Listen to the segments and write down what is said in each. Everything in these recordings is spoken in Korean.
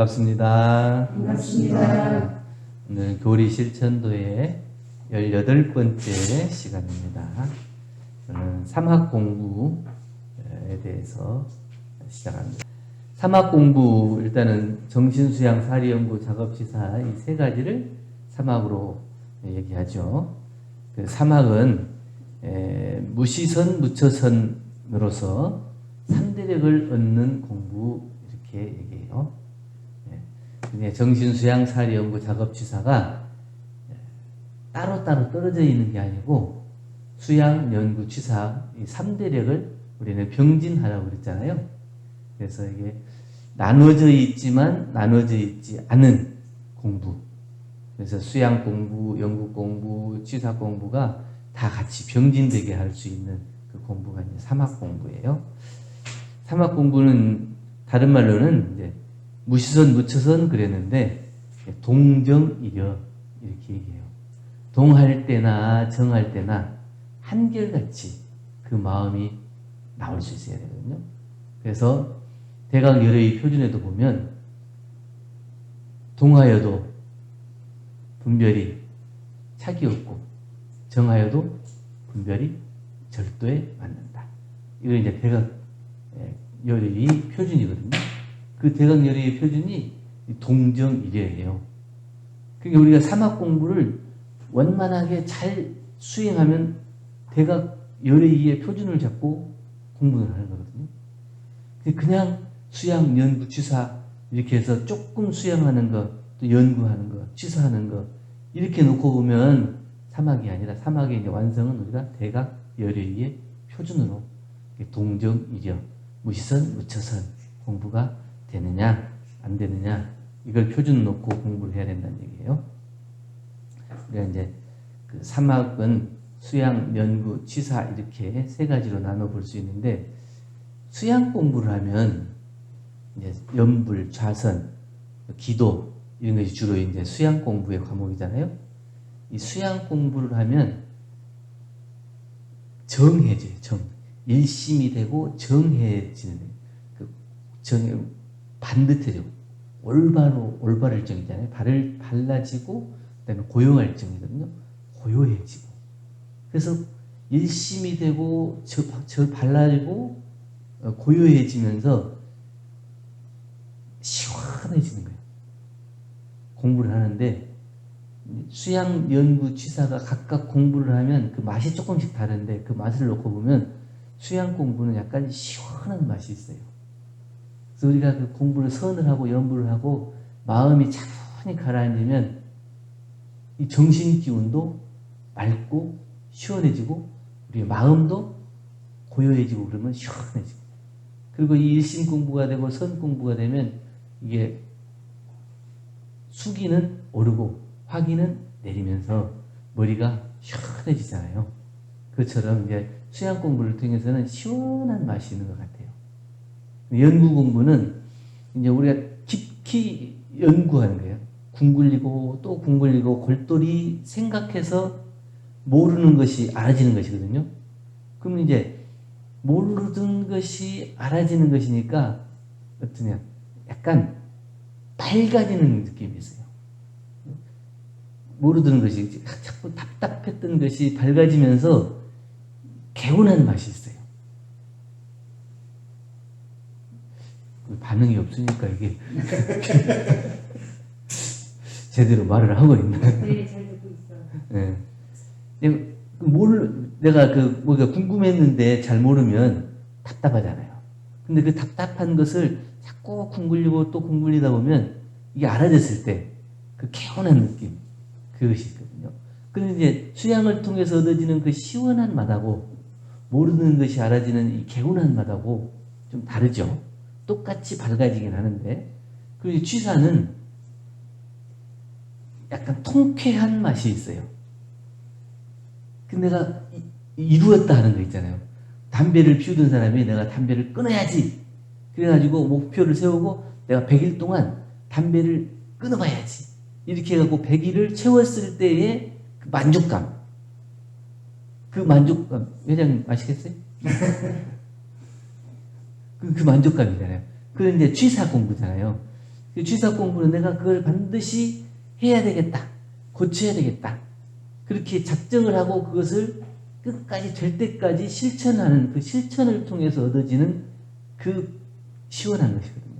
반갑습니다. 반갑습니다. 오늘 교리 실천도의 18번째 시간입니다. 저는 3학 공부에 대해서 시작합니다. 3학 공부, 일단은 정신수양, 사리연구, 작업시사 이 세 가지를 3학으로 얘기하죠. 그 3학은 무시선, 무처선으로서 3대력을 얻는 공부 이렇게 얘기해요. 정신수양, 사리연구, 작업취사가 따로따로 떨어져 있는 게 아니고 수양, 연구, 취사 이 3대력을 우리는 병진하라고 그랬잖아요. 그래서 이게 나눠져 있지만 나눠져 있지 않은 공부. 그래서 수양 공부, 연구 공부, 취사 공부가 다 같이 병진되게 할 수 있는 그 공부가 이제 3학 공부예요. 3학 공부는 다른 말로는 이제 무시선, 무처선 그랬는데 동정이려 이렇게 얘기해요. 동할 때나 정할 때나 한결같이 그 마음이 나올 수 있어야 되거든요. 그래서 대각 열의 표준에도 보면 동하여도 분별이 차기 없고 정하여도 분별이 절도에 맞는다. 이거 이제 대각 열의 표준이거든요. 그 대각 열의 표준이 동정이려예요. 그러니까 우리가 3학 공부를 원만하게 잘 수행하면 대각 열의의 표준을 잡고 공부를 하는 거거든요. 그냥 수양, 연구, 취사 이렇게 해서 조금 수양하는 거, 또 연구하는 거, 취사하는 거 이렇게 놓고 보면 3학이 아니라 3학의 이제 완성은 우리가 대각 열의의 표준으로 동정이려, 무시선, 무처선 공부가 되느냐 안 되느냐 이걸 표준 놓고 공부를 해야 된다는 얘기예요. 우리가 이제 그 3학은 수양, 연구, 취사 이렇게 세 가지로 나눠 볼 수 있는데 수양 공부를 하면 이제 연불, 좌선, 기도 이런 것이 주로 이제 수양 공부의 과목이잖아요. 이 수양 공부를 하면 정해져요. 일심이 되고 정해지는 그 반듯해지고 올바를 정이잖아요. 발라지고 그다음에 고요할 정이거든요. 고요해지고 그래서 일심이 되고 발라지고 고요해지면서 시원해지는 거예요. 공부를 하는데 수양, 연구, 취사가 각각 공부를 하면 그 맛이 조금씩 다른데 그 맛을 놓고 보면 수양 공부는 약간 시원한 맛이 있어요. 그래서 우리가 그 공부를 선을 하고 연부를 하고 마음이 차분히 가라앉으면 이 정신 기운도 맑고 시원해지고 우리의 마음도 고요해지고 그러면 시원해지고 그리고 이 일심 공부가 되고 선 공부가 되면 이게 수기는 오르고 화기는 내리면서 머리가 시원해지잖아요. 그것처럼 이제 수양 공부를 통해서는 시원한 맛이 있는 것 같아요. 연구 공부는 이제 우리가 깊이 연구하는 거예요. 궁굴리고 또 궁굴리고 골똘히 생각해서 모르는 것이 알아지는 것이거든요. 그럼 이제 모르던 것이 알아지는 것이니까 어떠냐? 약간 밝아지는 느낌이 있어요. 모르던 것이 자꾸 답답했던 것이 밝아지면서 개운한 맛이 있어요. 반응이 없으니까 이게 제대로 말을 하고 있나? 네, 잘 듣고 있어요. 네. 내가 뭐가 궁금했는데 잘 모르면 답답하잖아요. 근데 그 답답한 것을 자꾸 궁굴리고 또 궁굴리다 보면 이게 알아졌을 때 그 개운한 느낌 그것이 있거든요. 그런데 이제 수양을 통해서 얻어지는 그 시원한 맛하고 모르는 것이 알아지는 이 개운한 맛하고 좀 다르죠. 똑같이 밝아지긴 하는데 그리고 취사는 약간 통쾌한 맛이 있어요. 근데 내가 이루었다 하는 거 있잖아요. 담배를 피우던 사람이 내가 담배를 끊어야지 그래가지고 목표를 세우고 내가 100일 동안 담배를 끊어봐야지 이렇게 해갖고 100일을 채웠을 때의 그 만족감 회장님 아시겠어요? 그 만족감이잖아요. 그건 이제 취사 공부잖아요. 취사 공부는 내가 그걸 반드시 해야 되겠다. 고쳐야 되겠다. 그렇게 작정을 하고 그것을 끝까지 될 때까지 실천하는 그 실천을 통해서 얻어지는 그 시원한 것이거든요.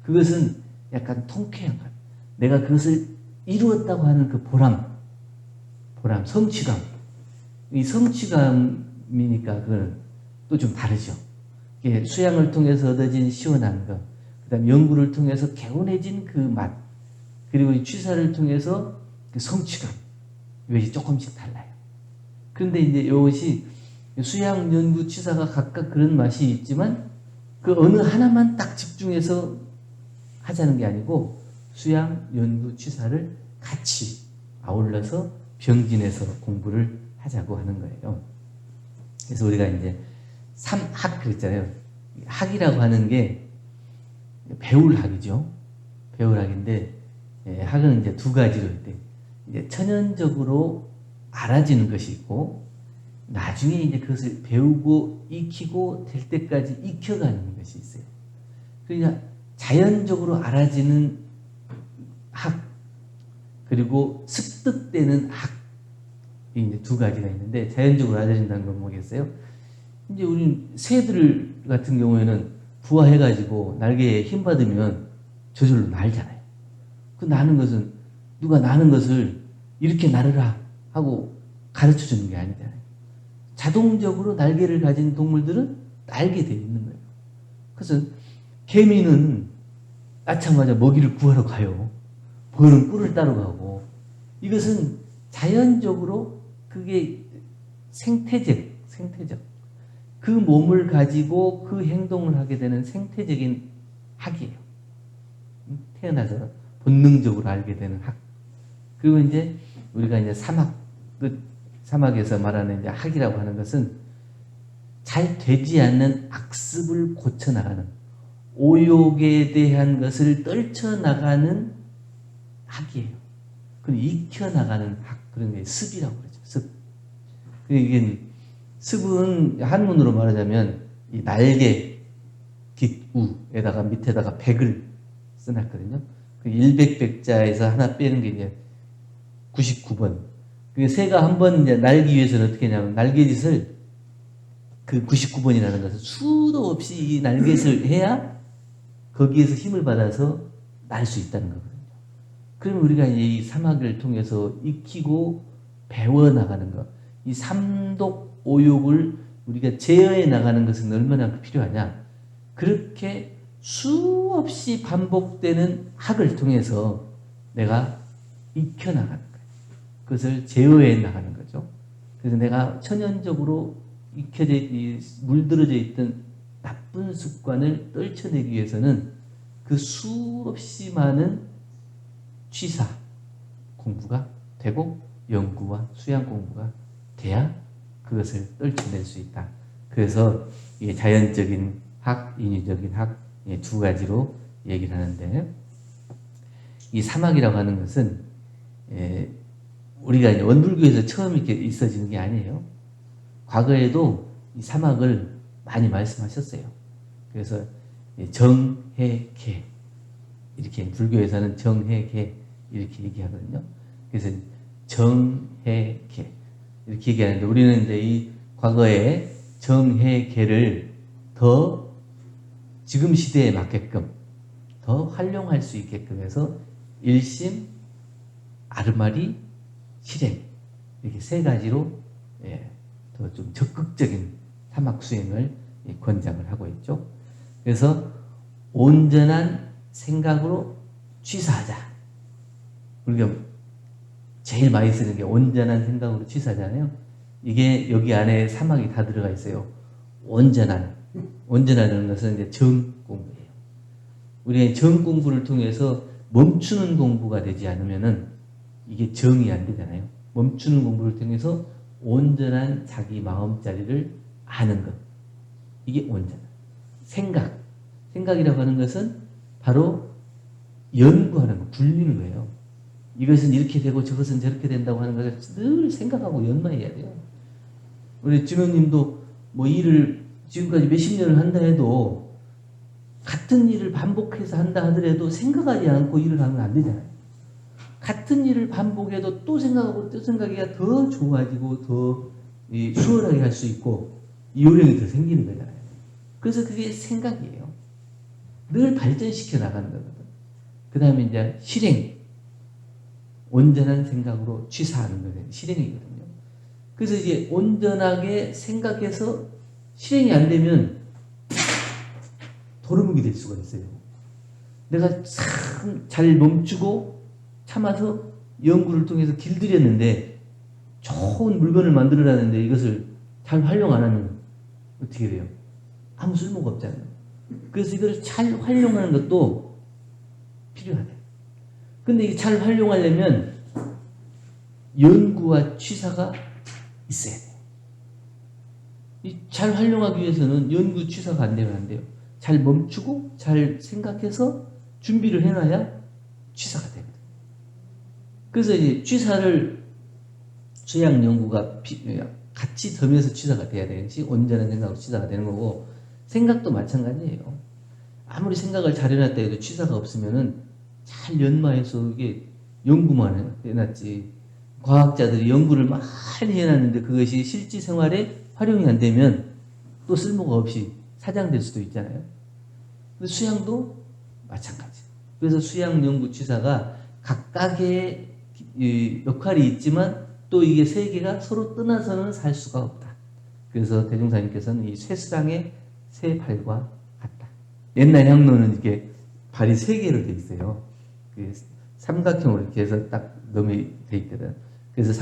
그것은 약간 통쾌한 것. 내가 그것을 이루었다고 하는 그 보람, 성취감. 이 성취감이니까 그건 또 좀 다르죠. 수양을 통해서 얻어진 시원한 것, 그 다음에 연구를 통해서 개운해진 그 맛, 그리고 이 취사를 통해서 그 성취감. 이것이 조금씩 달라요. 그런데 이제 이것이 수양, 연구, 취사가 각각 그런 맛이 있지만 그 어느 하나만 딱 집중해서 하자는 게 아니고 수양, 연구, 취사를 같이 아울러서 병진해서 공부를 하자고 하는 거예요. 그래서 우리가 이제 삼학 그랬잖아요. 학이라고 하는 게 배울 학이죠. 배울 학인데 학은 이제 두 가지로 있대. 이제 천연적으로 알아지는 것이 있고 나중에 이제 그것을 배우고 익히고 될 때까지 익혀가는 것이 있어요. 그러니까 자연적으로 알아지는 학 그리고 습득되는 학 이제 두 가지가 있는데 자연적으로 알아진다는 건 뭐겠어요? 이제 우리 새들 같은 경우에는 부화해가지고 날개에 힘 받으면 저절로 날잖아요. 그 나는 것은 누가 나는 것을 이렇게 나르라 하고 가르쳐 주는 게 아니잖아요. 자동적으로 날개를 가진 동물들은 날게 되어 있는 거예요. 그래서 개미는 낳자마자 먹이를 구하러 가요. 벌은 꿀을 따러 가고 이것은 자연적으로 그게 생태적 그 몸을 가지고 그 행동을 하게 되는 생태적인 학이에요. 태어나서 본능적으로 알게 되는 학. 그리고 이제 우리가 이제 사막에서 말하는 이제 학이라고 하는 것은 잘 되지 않는 악습을 고쳐나가는 오욕에 대한 것을 떨쳐나가는 학이에요. 그럼 익혀나가는 학, 그런 게 습이라고 그러죠. 습. 이게 습은 한문으로 말하자면 이 날개 깃우에다가 밑에다가 백을 써놨거든요. 그 일백백자에서 하나 빼는 게 이제 99번. 그 새가 한번 이제 날기 위해서는 어떻게 하냐면 날개짓을 그 99번이라는 것은 수도 없이 이 날개짓을 해야 거기에서 힘을 받아서 날 수 있다는 거거든요. 그러면 우리가 이 사막을 통해서 익히고 배워나가는 것, 이 삼독 오욕을 우리가 제어해 나가는 것은 얼마나 필요하냐. 그렇게 수없이 반복되는 학을 통해서 내가 익혀나가는 거예요. 그것을 제어해 나가는 거죠. 그래서 내가 천연적으로 물들어져 있던 나쁜 습관을 떨쳐내기 위해서는 그 수없이 많은 취사 공부가 되고 연구와 수양 공부가 돼야 그것을 떨쳐낼 수 있다. 그래서 이게 자연적인 학, 인위적인 학 두 가지로 얘기를 하는데 이 사막이라고 하는 것은 우리가 이제 원불교에서 처음 이렇게 있어지는 게 아니에요. 과거에도 이 사막을 많이 말씀하셨어요. 그래서 정해계 이렇게 불교에서는 정해계 이렇게 얘기하거든요. 그래서 정해계 이렇게 얘기하는데 우리는 이제 이 과거에 정해계를 더 지금 시대에 맞게끔 더 활용할 수 있게끔 해서 일심, 아르마리, 실행 이렇게 세 가지로 더 좀 적극적인 사막 수행을 권장을 하고 있죠. 그래서 온전한 생각으로 취사하자. 우리가 제일 많이 쓰는 게 온전한 생각으로 취사잖아요. 이게 여기 안에 사막이 다 들어가 있어요. 온전하다는 것은 이제 정 공부예요. 우리가 정 공부를 통해서 멈추는 공부가 되지 않으면은 이게 정이 안 되잖아요. 멈추는 공부를 통해서 온전한 자기 마음자리를 아는 것. 이게 온전한 생각이라고 하는 것은 바로 연구하는 거, 굴리는 거예요. 이것은 이렇게 되고 저것은 저렇게 된다고 하는 것을 늘 생각하고 연마해야 돼요. 우리 진호님도 뭐 일을 지금까지 몇십 년을 한다 해도 같은 일을 반복해서 한다 하더라도 생각하지 않고 일을 하면 안 되잖아요. 같은 일을 반복해도 또 생각하고 또 생각해야 더 좋아지고 더 수월하게 할 수 있고 요령이 더 생기는 거잖아요. 그래서 그게 생각이에요. 늘 발전시켜 나가는 거거든. 그 다음에 이제 실행. 온전한 생각으로 취사하는 거예요. 실행이거든요. 그래서 이제 온전하게 생각해서 실행이 안 되면 도루묵이 될 수가 있어요. 내가 참 잘 멈추고 참아서 연구를 통해서 길들였는데 좋은 물건을 만들어라는데 이것을 잘 활용 안 하면 어떻게 돼요? 아무 쓸모가 없잖아요. 그래서 이걸 잘 활용하는 것도 필요하다. 근데 이게 잘 활용하려면 연구와 취사가 있어야 돼요. 잘 활용하기 위해서는 연구 취사가 안 되면 안 돼요. 잘 멈추고 잘 생각해서 준비를 해놔야 취사가 되거든요. 그래서 이제 취사를 수양 연구가 같이 더해서 취사가 돼야 되는지 온전한 생각으로 취사가 되는 거고 생각도 마찬가지예요. 아무리 생각을 잘 해놨다 해도 취사가 없으면은 잘 연마해서 이게 연구만 해놨지 과학자들이 연구를 많이 해놨는데 그것이 실제 생활에 활용이 안 되면 또 쓸모가 없이 사장될 수도 있잖아요. 수양도 마찬가지. 그래서 수양 연구 취사가 각각의 역할이 있지만 또 이게 세 개가 서로 떠나서는 살 수가 없다. 그래서 대종사님께서는 이 쇠수랑의 세 발과 같다. 옛날 향로는 이게 발이 세 개로 돼 있어요. 삼각형으로 이렇게 해서 딱 넘이 돼 있거든. 그래서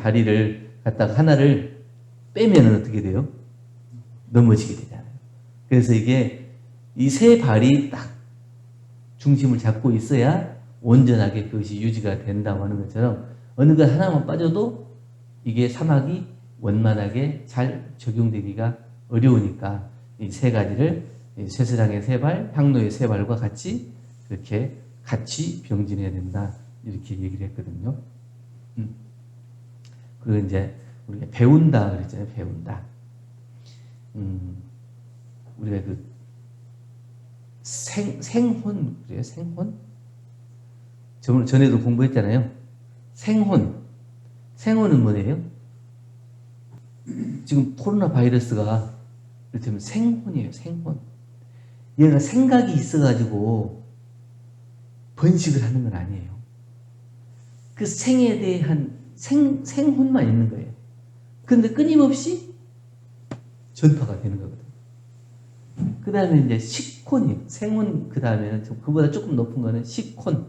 다리를 갖다가 하나를 빼면은 어떻게 돼요? 넘어지게 되잖아요. 그래서 이게 이 세 발이 딱 중심을 잡고 있어야 온전하게 그것이 유지가 된다고 하는 것처럼 어느 것 하나만 빠져도 이게 사막이 원만하게 잘 적용되기가 어려우니까 이 세 가지를 쇠사랑의 세 발, 향로의 세 발과 같이 그렇게 같이 병진해야 된다. 이렇게 얘기를 했거든요. 그리고 이제 우리가 배운다 그랬잖아요. 배운다. 우리가 그 생혼 그래요? 생혼? 전에도 공부했잖아요. 생혼은 뭐예요? 지금 코로나 바이러스가 이를테면 생혼이에요. 생혼. 얘가 생각이 있어가지고 번식을 하는 건 아니에요. 그 생에 대한 생혼만 있는 거예요. 그런데 끊임없이 전파가 되는 거거든요. 그 다음에 이제 식혼이에요. 생혼 그 다음에는 그보다 조금 높은 거는 식혼.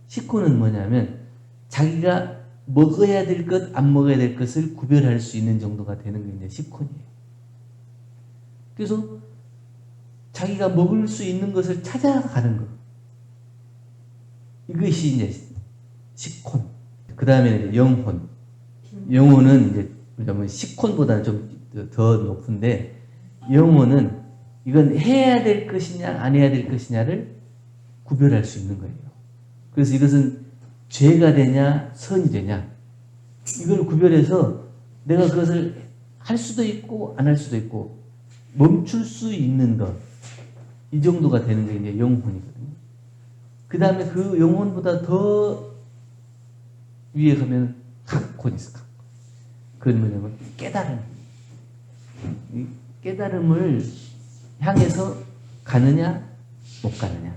식혼은 뭐냐면 자기가 먹어야 될 것, 안 먹어야 될 것을 구별할 수 있는 정도가 되는 게 이제 식혼이에요. 그래서 자기가 먹을 수 있는 것을 찾아가는 거. 이것이 이제 식혼. 그 다음에 영혼. 영혼은 이제 우리가 식혼보다는 좀 더 높은데 영혼은 이건 해야 될 것이냐 안 해야 될 것이냐를 구별할 수 있는 거예요. 그래서 이것은 죄가 되냐 선이 되냐 이걸 구별해서 내가 그것을 할 수도 있고 안 할 수도 있고 멈출 수 있는 것 이 정도가 되는 게 이제 영혼이거든요. 그 다음에 그 영혼보다 더 위에 가면 각혼이 있어. 그건 뭐냐면 깨달음. 이 깨달음을 향해서 가느냐 못 가느냐.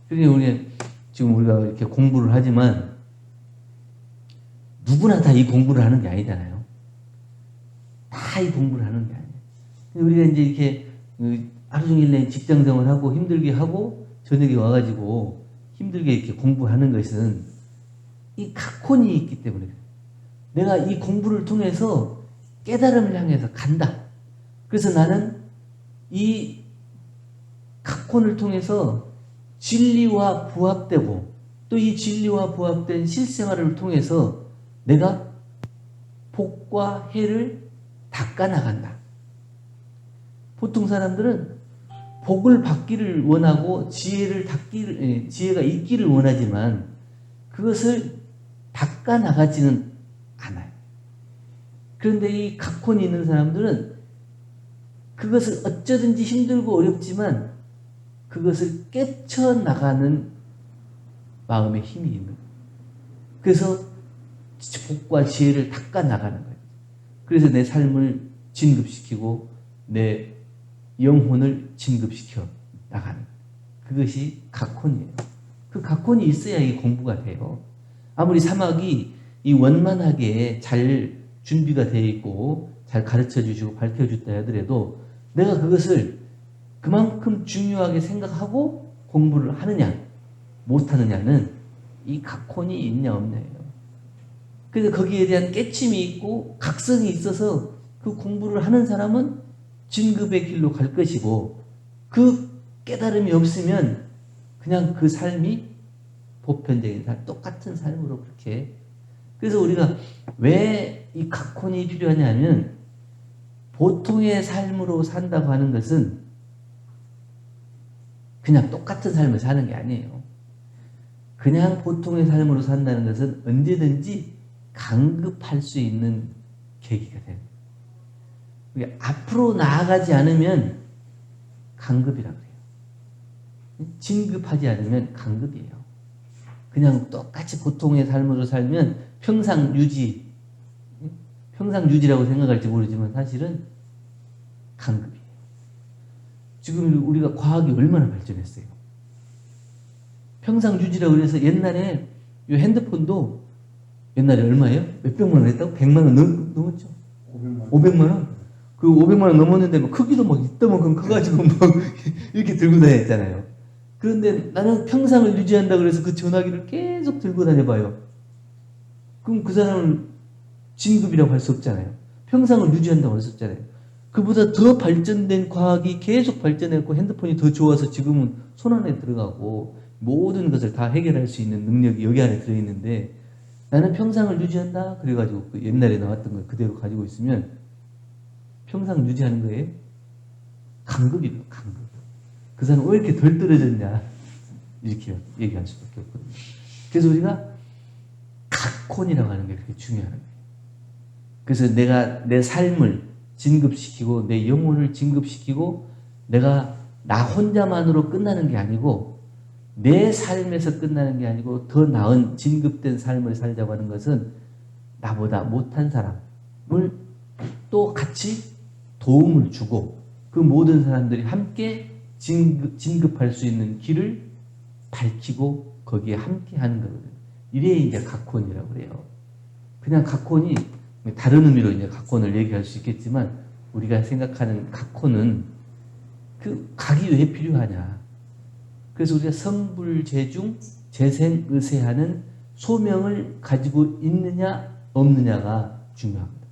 그러니까 지금 우리가 이렇게 공부를 하지만 누구나 다 이 공부를 하는 게 아니잖아요. 다 이 공부를 하는 게 아니에요. 우리가 이제 이렇게 하루 종일 내 직장 생활하고 힘들게 하고 저녁에 와가지고 힘들게 이렇게 공부하는 것은 이 각혼이 있기 때문에 내가 이 공부를 통해서 깨달음을 향해서 간다. 그래서 나는 이 각혼을 통해서 진리와 부합되고 또 이 진리와 부합된 실생활을 통해서 내가 복과 해를 닦아나간다. 보통 사람들은 복을 받기를 원하고 지혜가 있기를 원하지만 그것을 닦아나가지는 않아요. 그런데 이 각혼이 있는 사람들은 그것을 어쩌든지 힘들고 어렵지만 그것을 깨쳐나가는 마음의 힘이 있는 거예요. 그래서 복과 지혜를 닦아 나가는 거예요. 그래서 내 삶을 진급시키고 내 영혼을 진급시켜 나가는 거예요. 그것이 각혼이에요. 그 각혼이 있어야 이 공부가 돼요. 아무리 사막이 이 원만하게 잘 준비가 되어 있고 잘 가르쳐 주시고 밝혀 줬다 하더라도 내가 그것을 그만큼 중요하게 생각하고 공부를 하느냐 못하느냐는 이 각혼이 있냐 없냐예요. 그래서 거기에 대한 깨침이 있고 각성이 있어서 그 공부를 하는 사람은 진급의 길로 갈 것이고 그 깨달음이 없으면 그냥 그 삶이 보편적인 삶, 똑같은 삶으로 그렇게. 그래서 우리가 왜 이 각혼이 필요하냐면 보통의 삶으로 산다고 하는 것은 그냥 똑같은 삶을 사는 게 아니에요. 그냥 보통의 삶으로 산다는 것은 언제든지 강급할 수 있는 계기가 돼요. 앞으로 나아가지 않으면 강급이라고 해요. 진급하지 않으면 강급이에요. 그냥 똑같이 보통의 삶으로 살면 평상 유지라고 생각할지 모르지만 사실은 강급이에요. 지금 우리가 과학이 얼마나 발전했어요. 평상 유지라고 그래서 옛날에 이 핸드폰도 옛날에 얼마예요? 몇백만 원 했다고? 100만 원 넘었죠? 500만 원? 그 500만 원 넘었는데 뭐 크기도 막 이따만큼 커가지고 막 이렇게 들고 다녔잖아요. 그런데 나는 평상을 유지한다 그래서 그 전화기를 계속 들고 다녀봐요. 그럼 그 사람은 진급이라고 할 수 없잖아요. 평상을 유지한다고 할 수 없잖아요. 그보다 더 발전된 과학이 계속 발전했고 핸드폰이 더 좋아서 지금은 손 안에 들어가고 모든 것을 다 해결할 수 있는 능력이 여기 안에 들어있는데 나는 평상을 유지한다 그래가지고 그 옛날에 나왔던 걸 그대로 가지고 있으면 평상 유지하는 거예요? 강급이에요. 강급. 그 사람 왜 이렇게 덜 떨어졌냐 이렇게 얘기할 수밖에 없거든요. 그래서 우리가 각혼이라고 하는 게 그렇게 중요한 거예요. 그래서 내가 내 삶을 진급시키고 내 영혼을 진급시키고 내가 나 혼자만으로 끝나는 게 아니고 내 삶에서 끝나는 게 아니고 더 나은 진급된 삶을 살자고 하는 것은 나보다 못한 사람을 또 같이 도움을 주고 그 모든 사람들이 함께 진급할 수 있는 길을 밝히고 거기에 함께 하는 거거든요. 이래 이제 각혼이라고 그래요. 그냥 각혼이 다른 의미로 이제 각혼을 얘기할 수 있겠지만 우리가 생각하는 각혼은 그 각이 왜 필요하냐. 그래서 우리가 성불재중 재생의세하는 소명을 가지고 있느냐 없느냐가 중요합니다.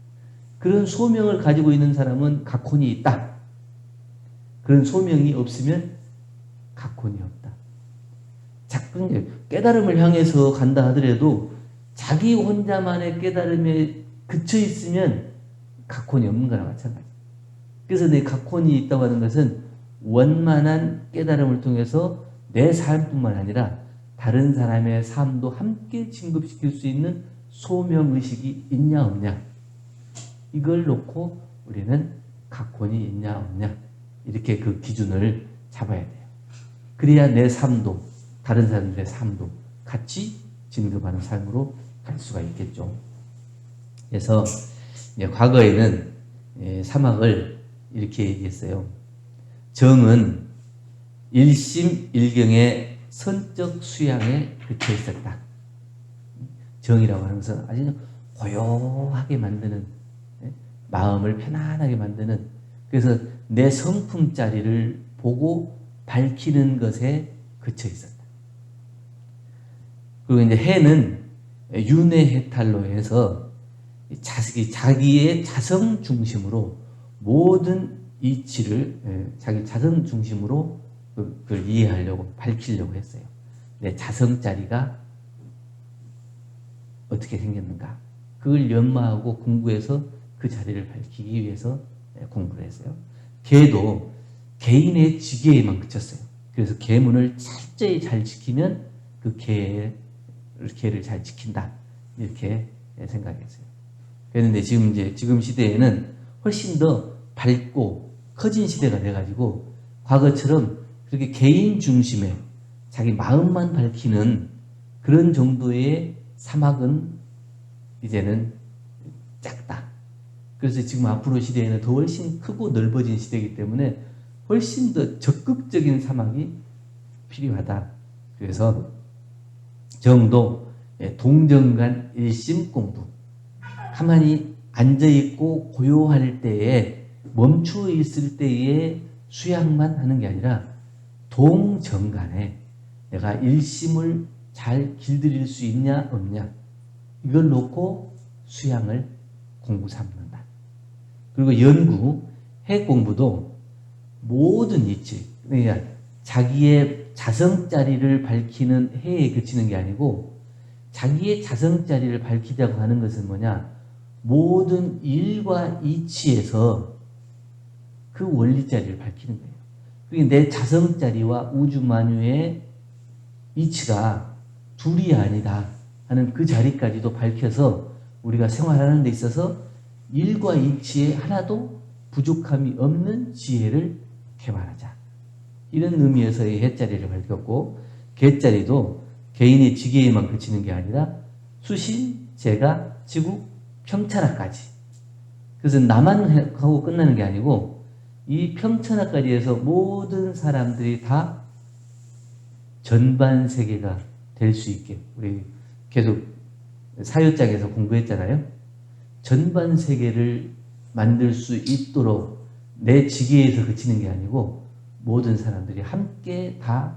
그런 소명을 가지고 있는 사람은 각혼이 있다. 그런 소명이 없으면 각혼이 없다. 자꾸 깨달음을 향해서 간다 하더라도 자기 혼자만의 깨달음에 그쳐 있으면 각혼이 없는 거나 마찬가지. 그래서 내 각혼이 있다고 하는 것은 원만한 깨달음을 통해서 내 삶뿐만 아니라 다른 사람의 삶도 함께 진급시킬 수 있는 소명의식이 있냐 없냐 이걸 놓고 우리는 각혼이 있냐 없냐 이렇게 그 기준을 잡아야 돼요. 그래야 내 삶도 다른 사람들의 삶도 같이 진급하는 삶으로 갈 수가 있겠죠. 그래서 과거에는 사막을 이렇게 얘기했어요. 정은 일심일경의 선적 수양에 그쳐 있었다. 정이라고 하는 것은 아주 고요하게 만드는, 마음을 편안하게 만드는, 그래서 내 성품짜리를 보고 밝히는 것에 그쳐 있었다. 그리고 이제 해는 윤회해탈로 해서 자기의 자성 중심으로 모든 이치를 자기 자성 중심으로 그걸 이해하려고 밝히려고 했어요. 내 자성짜리가 어떻게 생겼는가 그걸 연마하고 공부해서 그 자리를 밝히기 위해서 공부를 했어요. 개도 개인의 지계에만 그쳤어요. 그래서 계문을 철저히 잘 지키면 그 개를 잘 지킨다 이렇게 생각했어요. 그런데 지금 시대에는 훨씬 더 밝고 커진 시대가 돼가지고 과거처럼 그렇게 개인 중심의 자기 마음만 밝히는 그런 정도의 사막은 이제는 작다. 그래서 지금 앞으로 시대에는 더 훨씬 크고 넓어진 시대이기 때문에 훨씬 더 적극적인 사막이 필요하다. 그래서 정도 동정간 일심 공부, 가만히 앉아있고 고요할 때에 멈추어 있을 때에 수양만 하는 게 아니라 동정간에 내가 일심을 잘 길들일 수 있냐 없냐 이걸 놓고 수양을 공부 삼는다. 그리고 연구, 해 공부도 모든 이치, 그러니까 자기의 자성자리를 밝히는 해에 그치는 게 아니고 자기의 자성자리를 밝히자고 하는 것은 뭐냐? 모든 일과 이치에서 그 원리자리를 밝히는 거예요. 그게 내 자성자리와 우주만유의 이치가 둘이 아니다 하는 그 자리까지도 밝혀서 우리가 생활하는 데 있어서 일과 이치에 하나도 부족함이 없는 지혜를 개발하자. 이런 의미에서의 해자리를 밝혔고, 개자리도 개인의 지계에만 그치는 게 아니라 수신, 제가, 지국, 평천하까지. 그래서 나만 하고 끝나는 게 아니고 이 평천하까지 해서 모든 사람들이 다 전반 세계가 될 수 있게 우리 계속 사유장에서 공부했잖아요. 전반 세계를 만들 수 있도록 내 지계에서 그치는 게 아니고 모든 사람들이 함께 다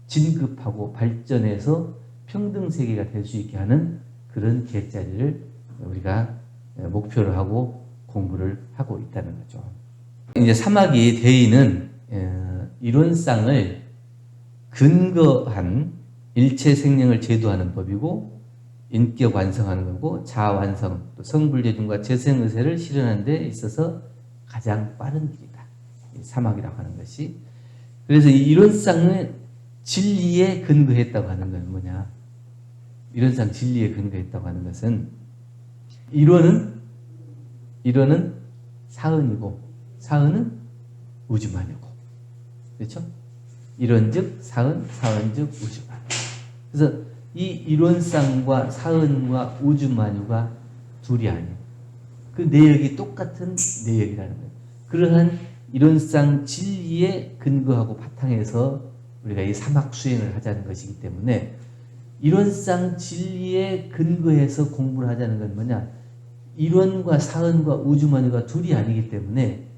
진급하고 발전해서 평등 세계가 될 수 있게 하는 그런 계자리를 우리가 목표로 하고 공부를 하고 있다는 거죠. 이제 사마귀 대의는 이론상을 근거한 일체 생명을 제도하는 법이고 인격 완성하는 거고 자아 완성, 또 성불재중과 재생의세를 실현하는 데 있어서 가장 빠른 길이다. 사막이라고 하는 것이. 그래서 이 이론상은 진리에 근거했다고 하는 건 뭐냐? 이론상 진리에 근거했다고 하는 것은 이론은 사은이고 사은은 우주만유고, 그렇죠? 이론즉 사은, 사은즉 우주만유. 그래서 이 이론상과 사은과 우주만유가 둘이 아니에요. 그 내역이 똑같은 내역이라는 거예요. 그러한 이론상 진리에 근거하고 바탕에서 우리가 이 사막 수행을 하자는 것이기 때문에 이론상 진리에 근거해서 공부를 하자는 건 뭐냐? 이론과 사은과 우주만유가 둘이 아니기 때문에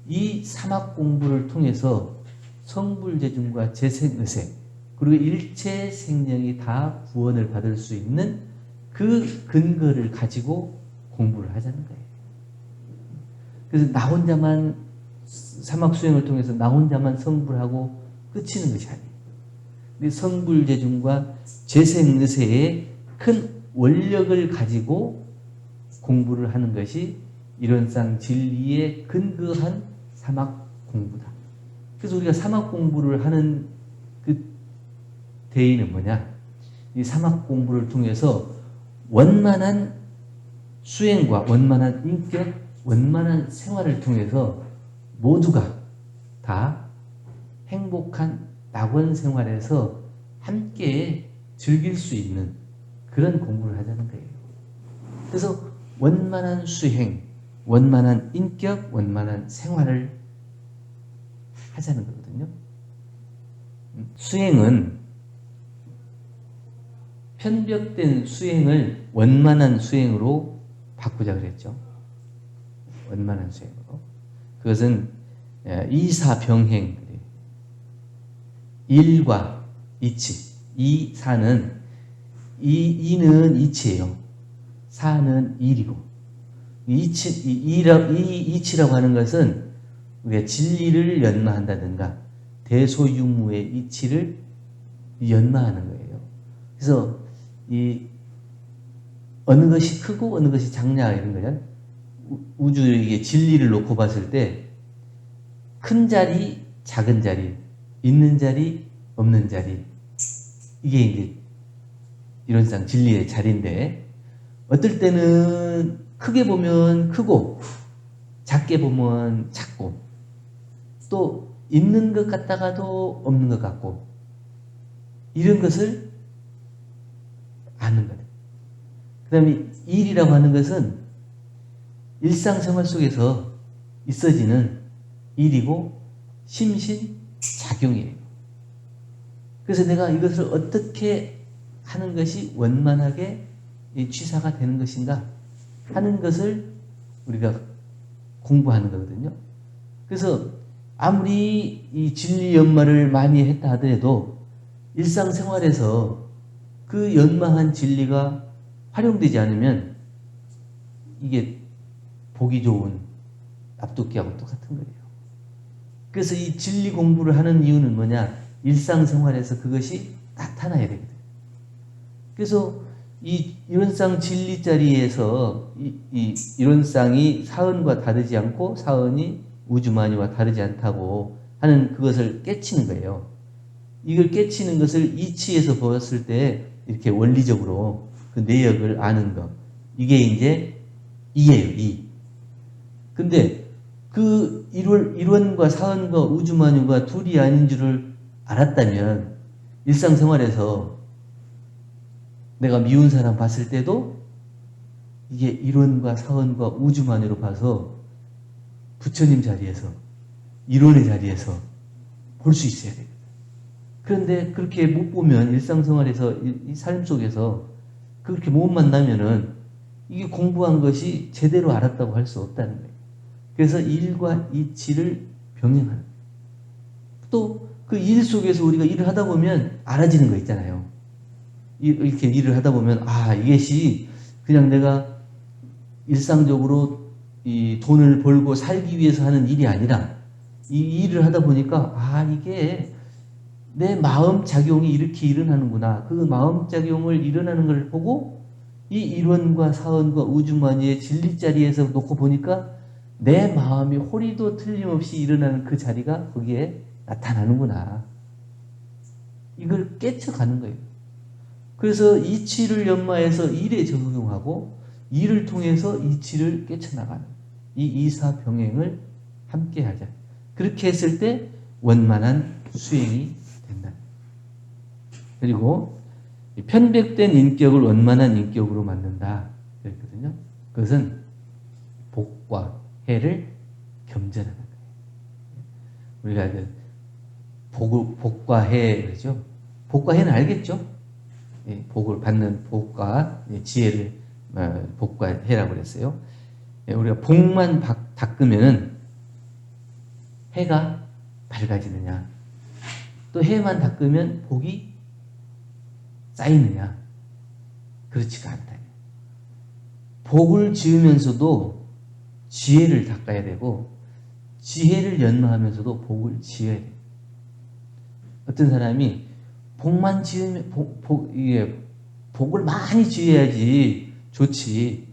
이 사막 공부를 통해서 성불재중과 재생의세 그리고 일체 생명이 다 구원을 받을 수 있는 그 근거를 가지고 공부를 하자는 거예요. 그래서 나 혼자만 사막 수행을 통해서 나 혼자만 성불하고 끝이는 것이 아니에요. 근데 성불재중과 재생의세의 큰 원력을 가지고 공부를 하는 것이 이론상 진리에 근거한 사막 공부다. 그래서 우리가 사막 공부를 하는 그 대의는 뭐냐? 이 사막 공부를 통해서 원만한 수행과 원만한 인격, 원만한 생활을 통해서 모두가 다 행복한 낙원 생활에서 함께 즐길 수 있는 그런 공부를 하자는 거예요. 그래서 원만한 수행, 원만한 인격, 원만한 생활을 하자는 거거든요. 수행은 편벽된 수행을 원만한 수행으로 바꾸자 그랬죠. 원만한 수행으로. 그것은 이사병행, 일과 이치. 이사는 이는 이치예요. 사는 일이고, 이 이치라고 하는 것은 우리가 진리를 연마한다든가 대소유무의 이치를 연마하는 거예요. 그래서 이 어느 것이 크고 어느 것이 작냐 이런 거잖아요. 우주의 진리를 놓고 봤을 때 큰 자리, 작은 자리, 있는 자리, 없는 자리, 이게 이제 이론상 진리의 자리인데, 어떨 때는 크게 보면 크고 작게 보면 작고 또 있는 것 같다가도 없는 것 같고 이런 것을 아는 거예요. 그 다음에 일이라고 하는 것은 일상생활 속에서 있어지는 일이고 심신작용이에요. 그래서 내가 이것을 어떻게 하는 것이 원만하게 취사가 되는 것인가 하는 것을 우리가 공부하는 거거든요. 그래서 아무리 이 진리 연마를 많이 했다 하더라도 일상생활에서 그 연마한 진리가 활용되지 않으면 이게 보기 좋은 납독기하고 똑같은 거예요. 그래서 이 진리 공부를 하는 이유는 뭐냐? 일상생활에서 그것이 나타나야 되거든요. 그래서 이 이론상 진리 자리에서 이 이론상이 사은과 다르지 않고 사은이 우주만유와 다르지 않다고 하는 그것을 깨치는 거예요. 이걸 깨치는 것을 이치에서 보았을 때 이렇게 원리적으로 그 내역을 아는 것. 이게 이제 이예요, 이. 근데 그 일원과 사은과 우주만유가 둘이 아닌 줄을 알았다면 일상생활에서 내가 미운 사람 봤을 때도 이게 일원과 사원과 우주만으로 봐서 부처님 자리에서 일원의 자리에서 볼 수 있어야 돼요. 그런데 그렇게 못 보면 일상생활에서 이 삶 속에서 그렇게 못 만나면은 이게 공부한 것이 제대로 알았다고 할 수 없다는 거예요. 그래서 일과 이치를 병행하는 거예요. 또 그 일 속에서 우리가 일을 하다 보면 알아지는 거 있잖아요. 이렇게 일을 하다 보면 이것이 그냥 내가 일상적으로 이 돈을 벌고 살기 위해서 하는 일이 아니라 이 일을 하다 보니까 이게 내 마음 작용이 이렇게 일어나는구나. 그 마음 작용을 일어나는 걸 보고 이 일원과 사원과 우주만유의 진리 자리에서 놓고 보니까 내 마음이 호리도 틀림없이 일어나는 그 자리가 거기에 나타나는구나. 이걸 깨쳐가는 거예요. 그래서 이치를 연마해서 일에 적용하고 일을 통해서 이치를 깨쳐나가는 이 이사병행을 함께 하자. 그렇게 했을 때 원만한 수행이 된다. 그리고 편백된 인격을 원만한 인격으로 만든다. 그랬거든요. 그것은 복과 해를 겸전하는 거예요. 우리가 복과 해 그러죠. 복과 해는 알겠죠? 복을 받는 복과 지혜를 복과 해라고 그랬어요. 우리가 복만 닦으면은 해가 밝아지느냐, 또 해만 닦으면 복이 쌓이느냐? 그렇지가 않다. 복을 지으면서도 지혜를 닦아야 되고 지혜를 연마하면서도 복을 지어야 돼요. 어떤 사람이 복만 지으면 복을 많이 지어야지 좋지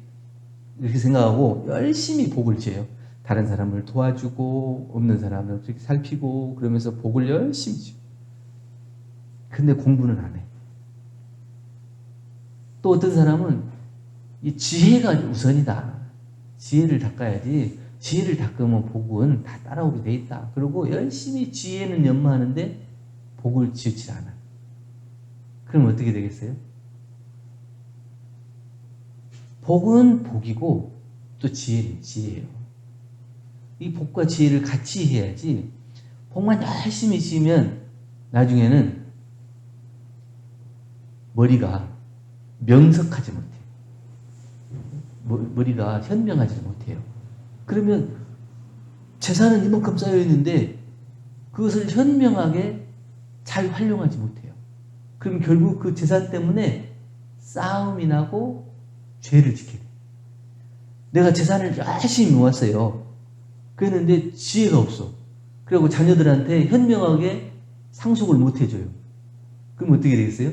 이렇게 생각하고 열심히 복을 지어요. 다른 사람을 도와주고 없는 사람을 그렇게 살피고 그러면서 복을 열심히 지어요. 근데 공부는 안 해. 또 어떤 사람은 이 지혜가 우선이다. 지혜를 닦아야지. 지혜를 닦으면 복은 다 따라오게 돼 있다. 그리고 열심히 지혜는 연마하는데 복을 지우지 않아. 그럼 어떻게 되겠어요? 복은 복이고 또 지혜는 지혜예요. 이 복과 지혜를 같이 해야지. 복만 열심히 지으면 나중에는 머리가 명석하지 못해요. 머리가 현명하지 못해요. 그러면 재산은 이만큼 쌓여 있는데 그것을 현명하게 잘 활용하지 못해요. 그럼 결국 그 재산 때문에 싸움이 나고 죄를 지게 돼요. 내가 재산을 열심히 모았어요. 그랬는데 지혜가 없어. 그리고 자녀들한테 현명하게 상속을 못 해줘요. 그럼 어떻게 되겠어요?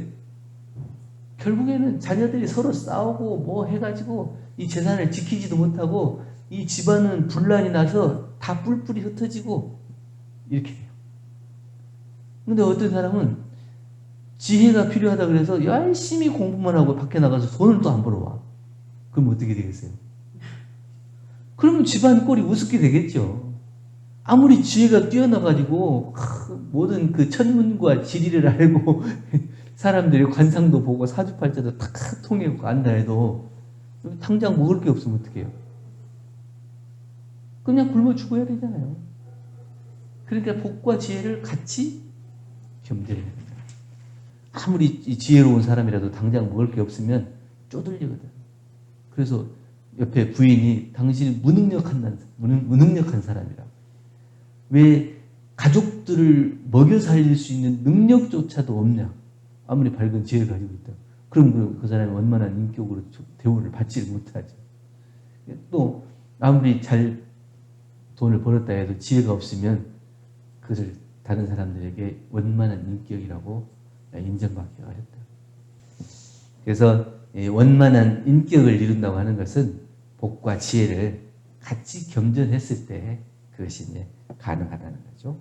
결국에는 자녀들이 서로 싸우고 뭐 해가지고 이 재산을 지키지도 못하고 이 집안은 분란이 나서 다 뿔뿔이 흩어지고 이렇게 돼요. 근데 어떤 사람은 지혜가 필요하다 그래서 열심히 공부만 하고 밖에 나가서 돈을 또 안 벌어와. 그럼 어떻게 되겠어요? 그러면 집안 꼴이 우습게 되겠죠. 아무리 지혜가 뛰어나가지고 모든 그 천문과 지리를 알고 사람들이 관상도 보고 사주팔자도 탁 통해고 안다 해도 당장 먹을 게 없으면 어떡해요? 그냥 굶어 죽어야 되잖아요. 그러니까 복과 지혜를 같이 겸비해야 됩니다. 아무리 지혜로운 사람이라도 당장 먹을 게 없으면 쪼들리거든. 그래서 옆에 부인이 당신이 무능력한 사람이라. 왜 가족들을 먹여 살릴 수 있는 능력조차도 없냐? 아무리 밝은 지혜를 가지고 있다. 그럼 그 사람이 원만한 인격으로 대우를 받지 못하죠. 또 아무리 잘 돈을 벌었다 해도 지혜가 없으면 그것을 다른 사람들에게 원만한 인격이라고 인정받기 어렵다. 그래서 원만한 인격을 이룬다고 하는 것은 복과 지혜를 같이 겸전했을 때 그것이 이제 가능하다는 거죠.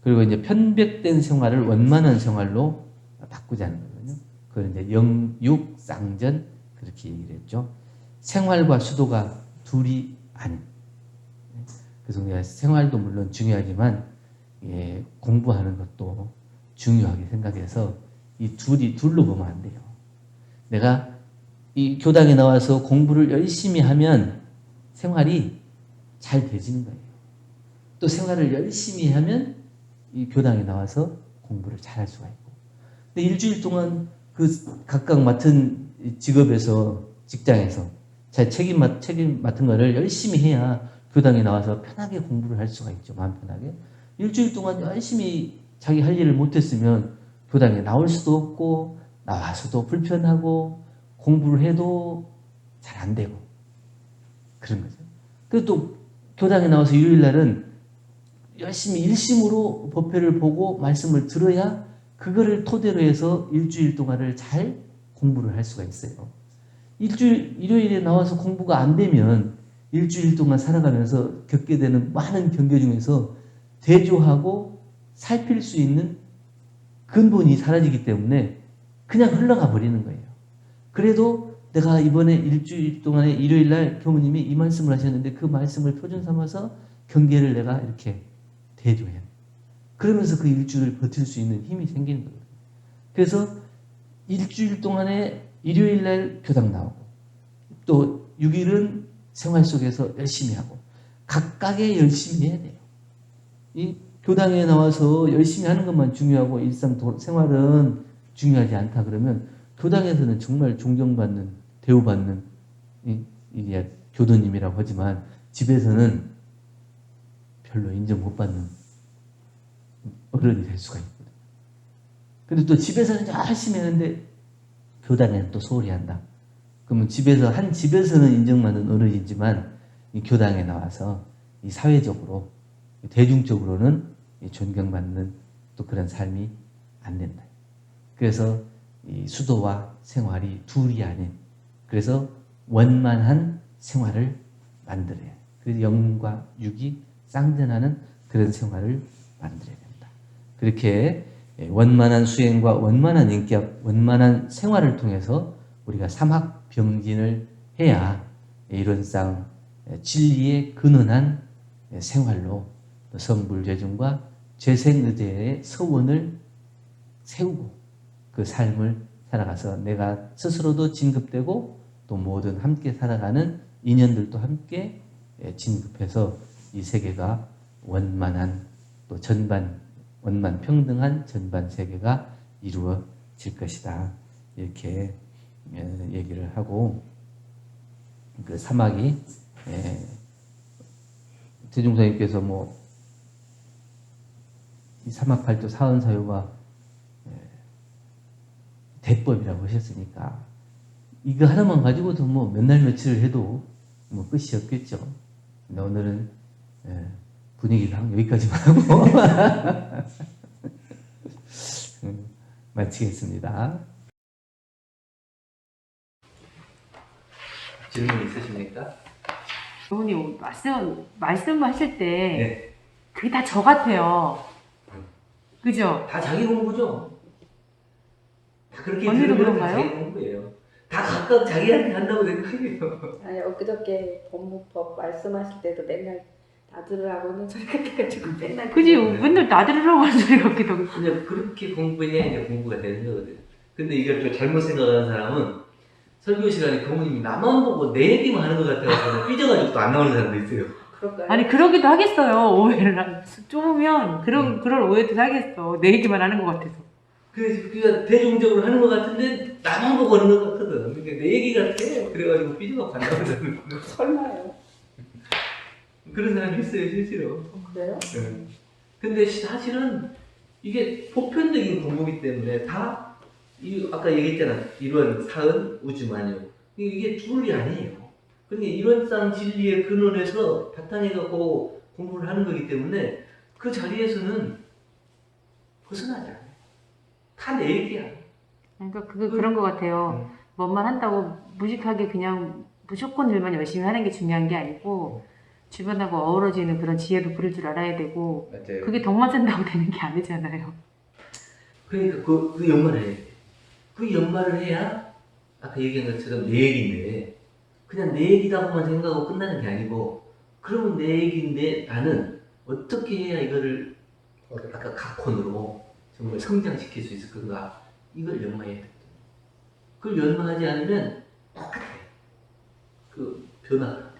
그리고 이제 편백된 생활을 원만한 생활로 바꾸자는 거거든요. 그걸 이제 영육쌍전 그렇게 얘기를 했죠. 생활과 수도가 둘이 아닌. 그래서 우리가 생활도 물론 중요하지만 공부하는 것도 중요하게 생각해서 이 둘로 보면 안 돼요. 내가 이 교당에 나와서 공부를 열심히 하면 생활이 잘 되지는 거예요. 또 생활을 열심히 하면 이 교당에 나와서 공부를 잘할 수가 있고. 근데 일주일 동안 그 각각 맡은 직업에서 직장에서 잘 책임 맡은 거를 열심히 해야 교당에 나와서 편하게 공부를 할 수가 있죠. 마음 편하게. 일주일 동안 열심히 자기 할 일을 못했으면 교당에 나올 수도 없고 나와서도 불편하고 공부를 해도 잘 안 되고 그런 거죠. 그리고 또 교당에 나와서 일요일 날은 열심히 일심으로 법회를 보고 말씀을 들어야 그거를 토대로 해서 일주일 동안을 잘 공부를 할 수가 있어요. 일요일에 나와서 공부가 안 되면 일주일 동안 살아가면서 겪게 되는 많은 경계 중에서 대조하고 살필 수 있는 근본이 사라지기 때문에 그냥 흘러가 버리는 거예요. 그래도 내가 이번에 일주일 동안에 일요일 날 교무님이 이 말씀을 하셨는데 그 말씀을 표준 삼아서 경계를 내가 이렇게 대조해야 돼요. 그러면서 그 일주일을 버틸 수 있는 힘이 생기는 거예요. 그래서 일주일 동안에 일요일 날 교당 나오고 또 6일은 생활 속에서 열심히 하고 각각의 열심히 해야 돼요. 이 교당에 나와서 열심히 하는 것만 중요하고 일상 생활은 중요하지 않다 그러면 교당에서는 정말 존경받는 대우받는 교도님이라고 하지만 집에서는 별로 인정 못 받는 어른이 될 수가 있거든요. 근데 또 집에서는 열심히 하는데 교당에는 또 소홀히 한다. 그러면 집에서는 인정받는 어른이지만 이 교당에 나와서 이 사회적으로 대중적으로는 존경받는 또 그런 삶이 안 된다. 그래서 이 수도와 생활이 둘이 아닌 그래서 원만한 생활을 만들어야 해요. 그래서 영과 육이 쌍전하는 그런 생활을 만들어야 된다. 그렇게 원만한 수행과 원만한 인격, 원만한 생활을 통해서 우리가 삼학병진을 해야 이론상 진리에 근원한 생활로 성불죄중과 죄생의제의 서원을 세우고 그 삶을 살아가서 내가 스스로도 진급되고 또 모든 함께 살아가는 인연들도 함께 진급해서 이 세계가 원만한 또 원만 평등한 전반 세계가 이루어질 것이다. 이렇게 얘기를 하고 그 사막이 대중사님께서 이 사막팔도 사은사유가 대법이라고 하셨으니까 이거 하나만 가지고도 몇 날 며칠을 해도 끝이 없겠죠. 근데 오늘은 분위기상 여기까지만 하고 마치겠습니다. 질문 있으십니까? 교우님 말씀하실 때 네. 그게 다 저 같아요. 그죠? 다 자기 공부죠. 다 그렇게 언니도 들으면 그런가요? 자기 공부예요. 다 각각 자기한테 한다고 생각해요. 아니 엊그저께 법무법 말씀하실 때도 맨날 아들하고는 저렇게 돼가지고 맨날 그지? 그거. 맨날 나들으라고 하는 소리 같기도 하고. 근데 그렇게 공부해야 이제 공부가 되는 거거든. 근데 이걸 또 잘못 생각하는 사람은 설교 시간에 교무님이 나만 보고 내 얘기만 하는 것 같아서 삐져가지고 또 안 나오는 사람도 있어요. 그럴까요? 아니 그러기도 하겠어요. 오해를 좁으면 그럴 오해도 하겠어. 내 얘기만 하는 것 같아서. 그래서 그냥 대중적으로 하는 것 같은데 나만 보고 하는 것 같거든. 그러니까 내 얘기 같아. 그래가지고 삐져가지고 안 나오는 사람. 설마요? 그런 사람이 있어요, 실제로. 그래요? 네. 근데 사실은 이게 보편적인 공부이기 때문에 다, 아까 얘기했잖아. 이론, 사은, 우주만요. 이게 둘이 아니에요. 그러니까 이론상 진리의 근원에서 바탕해갖고 공부를 하는 거기 때문에 그 자리에서는 벗어나지 않아요. 다 내 얘기야. 그러니까 그런 것 같아요. 뭔만 한다고 무식하게 그냥 무조건 일만 열심히 하는 게 중요한 게 아니고 주변하고 어우러지는 그런 지혜도 부릴 줄 알아야 되고 맞아요. 그게 덕만 쓴다고 되는 게 아니잖아요. 그러니까 그 연말을 해야 돼. 그 연말을 해야 아까 얘기한 것처럼 내 얘기인데 그냥 내 얘기다고만 생각하고 끝나는 게 아니고 그러면 내 얘기인데 나는 어떻게 해야 이거를 아까 각혼으로 정말 성장시킬 수 있을 건가 이걸 연마해야 돼. 그걸 연마하지 않으면 똑같아. 그 변화가.